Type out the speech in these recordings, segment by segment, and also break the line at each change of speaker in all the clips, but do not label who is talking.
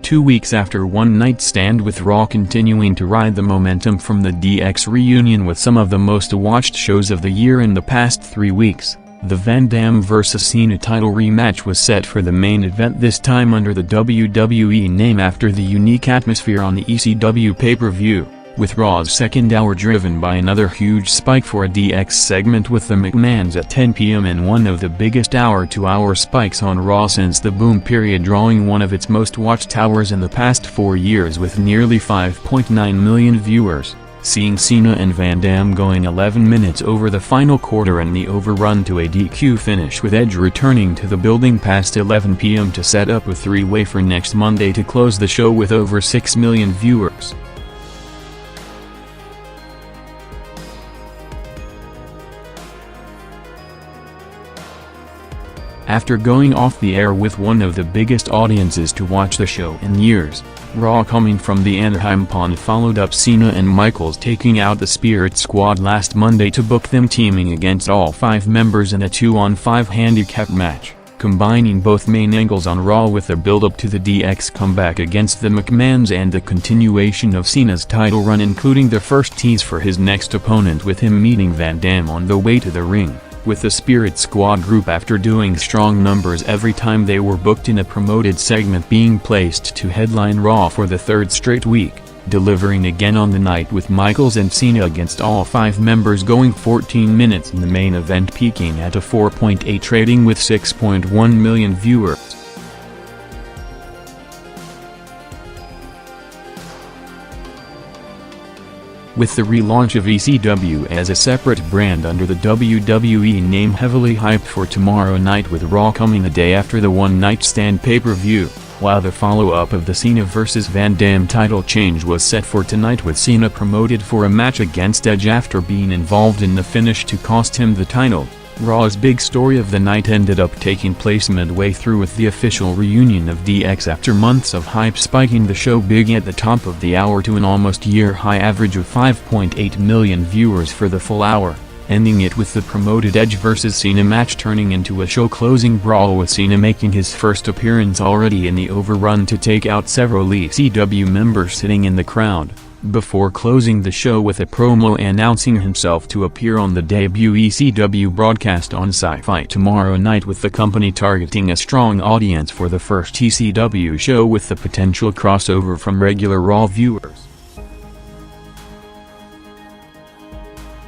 2 weeks after One Night Stand, with Raw continuing to ride the momentum from the DX reunion with some of the most watched shows of the year in the past 3 weeks. The Van Dam vs Cena title rematch was set for the main event, this time under the WWE name after the unique atmosphere on the ECW pay-per-view, with Raw's second hour driven by another huge spike for a DX segment with the McMahons at 10 p.m. and one of the biggest hour-to-hour spikes on Raw since the boom period, drawing one of its most watched hours in the past 4 years with nearly 5.9 million viewers. Seeing Cena and Van Dam going 11 minutes over the final quarter and the overrun to a DQ finish, with Edge returning to the building past 11 p.m. to set up a three-way for next Monday to close the show with over 6 million viewers. After going off the air with one of the biggest audiences to watch the show in years, Raw coming from the Anaheim Pond followed up Cena and Michaels taking out the Spirit Squad last Monday to book them teaming against all 5 members in a 2-on-5 handicap match, combining both main angles on Raw with a build-up to the DX comeback against the McMahons and the continuation of Cena's title run, including the first tease for his next opponent with him meeting Van Dam on the way to the ring, with the Spirit Squad group after doing strong numbers every time they were booked in a promoted segment being placed to headline Raw for the 3rd straight week, delivering again on the night with Michaels and Cena against all 5 members going 14 minutes in the main event, peaking at a 4.8 rating with 6.1 million viewers. With the relaunch of ECW as a separate brand under the WWE name heavily hyped for tomorrow night, with Raw coming a day after the One Night Stand pay-per-view, while the follow-up of the Cena vs Van Dam title change was set for tonight, with Cena promoted for a match against Edge after being involved in the finish to cost him the title. Raw's big story of the night ended up taking place midway through with the official reunion of DX after months of hype, spiking the show big at the top of the hour to an almost year-high average of 5.8 million viewers for the full hour, ending it with the promoted Edge vs Cena match turning into a show-closing brawl, with Cena making his first appearance already in the overrun to take out several ECW members sitting in the crowd, before closing the show with a promo announcing himself to appear on the debut ECW broadcast on Sci-Fi tomorrow night, with the company targeting a strong audience for the first ECW show with the potential crossover from regular Raw viewers.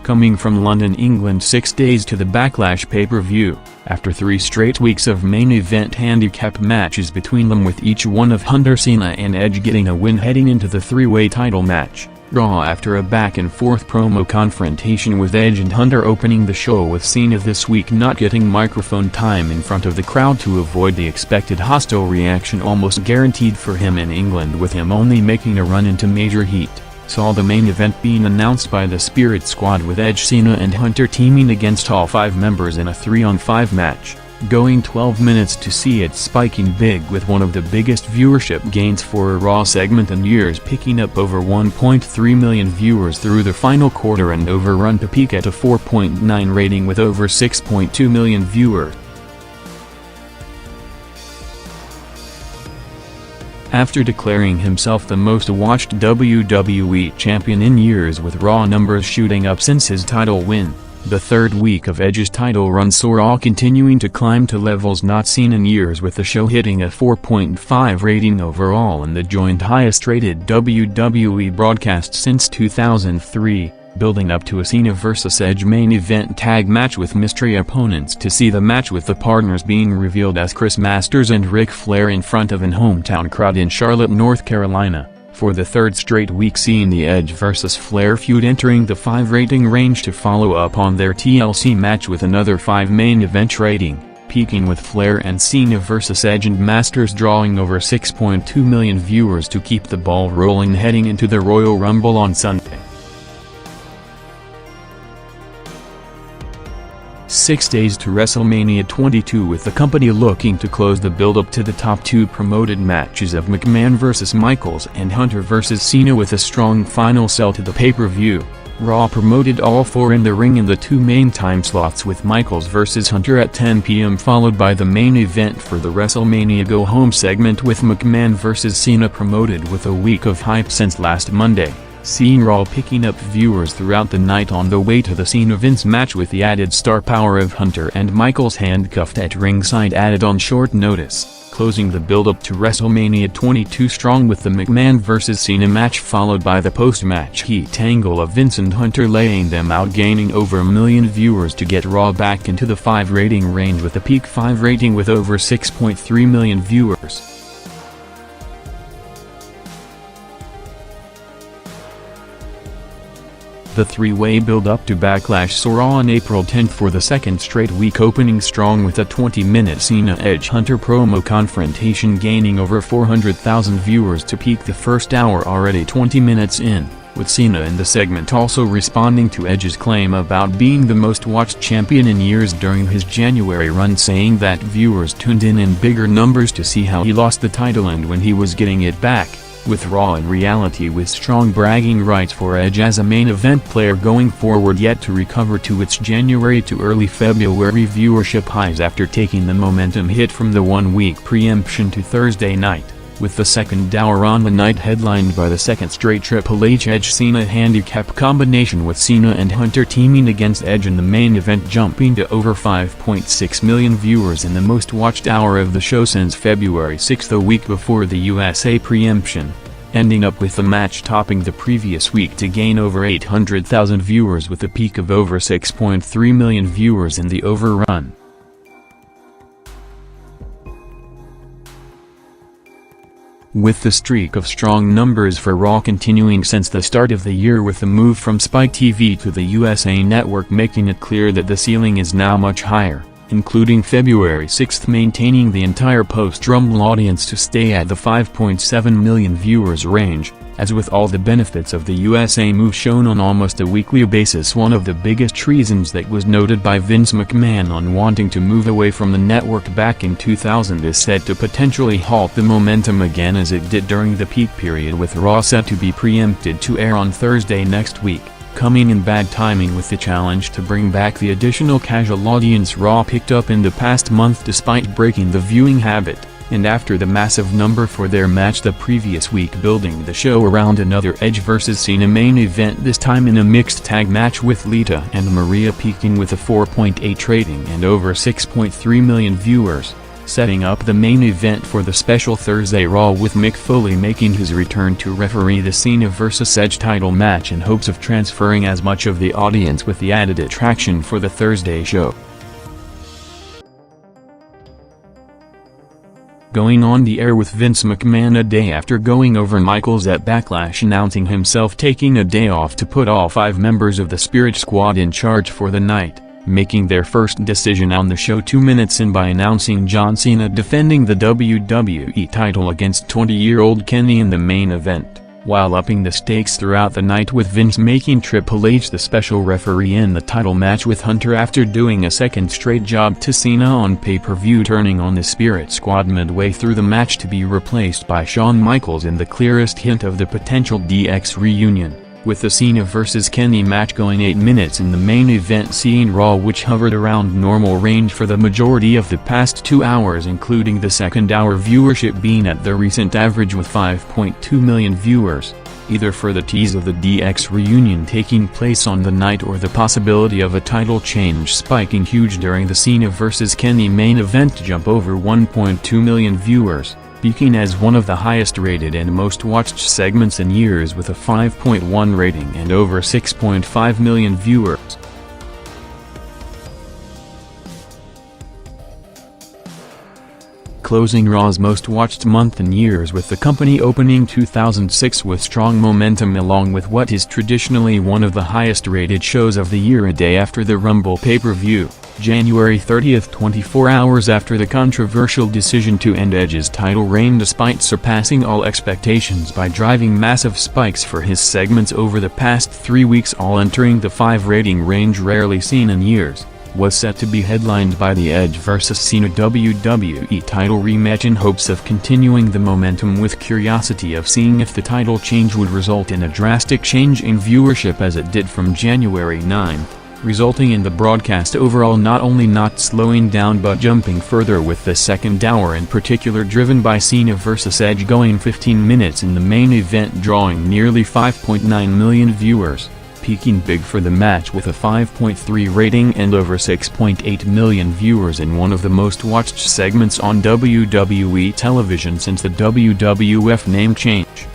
Coming from London, England 6 days to the Backlash pay-per-view, after 3 straight weeks of main event handicap matches between them, with each one of Hunter, Cena and Edge getting a win heading into the 3-way title match. Raw, after a back-and-forth promo confrontation with Edge and Hunter, opening the show with Cena this week not getting microphone time in front of the crowd to avoid the expected hostile reaction almost guaranteed for him in England, with him only making a run into major heat, saw the main event being announced by the Spirit Squad, with Edge, Cena and Hunter teaming against all 5 members in a 3-on-5 match, going 12 minutes to see it spiking big with one of the biggest viewership gains for a Raw segment in years, picking up over 1.3 million viewers through the final quarter and overrun to peak at a 4.9 rating with over 6.2 million viewers. After declaring himself the most watched WWE champion in years, with Raw numbers shooting up since his title win, the 3rd week of Edge's title run saw Raw continuing to climb to levels not seen in years, with the show hitting a 4.5 rating overall and the joint highest rated WWE broadcast since 2003. Building up to a Cena vs Edge main event tag match with mystery opponents, to see the match with the partners being revealed as Chris Masters and Ric Flair in front of an hometown crowd in Charlotte, North Carolina, for the 3rd straight week, seeing the Edge vs Flair feud entering the 5 rating range to follow up on their TLC match with another 5 main event rating, peaking with Flair and Cena vs Edge and Masters drawing over 6.2 million viewers to keep the ball rolling heading into the Royal Rumble on Sunday. 6 days to WrestleMania 22, with the company looking to close the build-up to the top 2 promoted matches of McMahon vs Michaels and Hunter vs Cena with a strong final sell to the pay-per-view, Raw promoted all four in the ring in the two main time slots, with Michaels vs. Hunter at 10 p.m. followed by the main event for the WrestleMania Go Home segment with McMahon vs. Cena, promoted with a week of hype since last Monday, seeing Raw picking up viewers throughout the night on the way to the Cena-Vince match, with the added star power of Hunter and Michaels handcuffed at ringside added on short notice, closing the build-up to WrestleMania 22 strong with the McMahon vs. Cena match followed by the post-match heat angle of Vince and Hunter laying them out, gaining over 1 million viewers to get Raw back into the 5 rating range with a peak 5 rating with over 6.3 million viewers. The three-way build-up to Backlash saw Raw on April 10 for the second straight week, opening strong with a 20-minute Cena-Edge-Hunter promo confrontation gaining over 400,000 viewers to peak the first hour already 20 minutes in, with Cena in the segment also responding to Edge's claim about being the most-watched champion in years during his January run, saying that viewers tuned in bigger numbers to see how he lost the title and when he was getting it back, with Raw in reality with strong bragging rights for Edge as a main event player going forward, yet to recover to its January to early February viewership highs after taking the momentum hit from the one-week preemption to Thursday night, with the second hour on the night headlined by the second straight Triple H Edge-Cena handicap combination, with Cena and Hunter teaming against Edge in the main event, jumping to over 5.6 million viewers in the most watched hour of the show since February 6, a week before the USA preemption, ending up with the match topping the previous week to gain over 800,000 viewers with a peak of over 6.3 million viewers in the overrun. With the streak of strong numbers for Raw continuing since the start of the year, with the move from Spike TV to the USA Network making it clear that the ceiling is now much higher, including February 6 maintaining the entire post-Rumble audience to stay at the 5.7 million viewers range. As with all the benefits of the USA move shown on almost a weekly basis, one of the biggest reasons that was noted by Vince McMahon on wanting to move away from the network back in 2000 is set to potentially halt the momentum again, as it did during the peak period, with Raw set to be preempted to air on Thursday next week, coming in bad timing with the challenge to bring back the additional casual audience Raw picked up in the past month despite breaking the viewing habit. And after the massive number for their match the previous week, building the show around another Edge vs. Cena main event, this time in a mixed tag match with Lita and Maria, peaking with a 4.8 rating and over 6.3 million viewers, setting up the main event for the special Thursday Raw, with Mick Foley making his return to referee the Cena vs. Edge title match in hopes of transferring as much of the audience with the added attraction for the Thursday show. Going on the air with Vince McMahon a day after going over Michaels at Backlash, announcing himself taking a day off to put all 5 members of the Spirit Squad in charge for the night, making their first decision on the show 2 minutes in by announcing John Cena defending the WWE title against 20-year-old Kenny in the main event, while upping the stakes throughout the night, with Vince making Triple H the special referee in the title match with Hunter after doing a second straight job to Cena on pay-per-view, turning on the Spirit Squad midway through the match to be replaced by Shawn Michaels in the clearest hint of the potential DX reunion, with the Cena vs. Kenny match going 8 minutes in the main event, seeing Raw, which hovered around normal range for the majority of the past 2 hours, including the second hour viewership being at the recent average with 5.2 million viewers, either for the tease of the DX reunion taking place on the night or the possibility of a title change spiking huge during the Cena vs. Kenny main event to jump over 1.2 million viewers, peaking as one of the highest rated and most watched segments in years with a 5.1 rating and over 6.5 million viewers. Closing Raw's most watched month in years, with the company opening 2006 with strong momentum along with what is traditionally one of the highest rated shows of the year a day after the Rumble pay-per-view, January 30, 24 hours after the controversial decision to end Edge's title reign, despite surpassing all expectations by driving massive spikes for his segments over the past 3 weeks, all entering the 5 rating range rarely seen in years. was set to be headlined by the Edge vs Cena WWE title rematch in hopes of continuing the momentum, with curiosity of seeing if the title change would result in a drastic change in viewership as it did from January 9, resulting in the broadcast overall not only not slowing down but jumping further, with the second hour in particular driven by Cena vs Edge going 15 minutes in the main event, drawing nearly 5.9 million viewers, peaking big for the match with a 5.3 rating and over 6.8 million viewers in one of the most watched segments on WWE television since the WWF name change.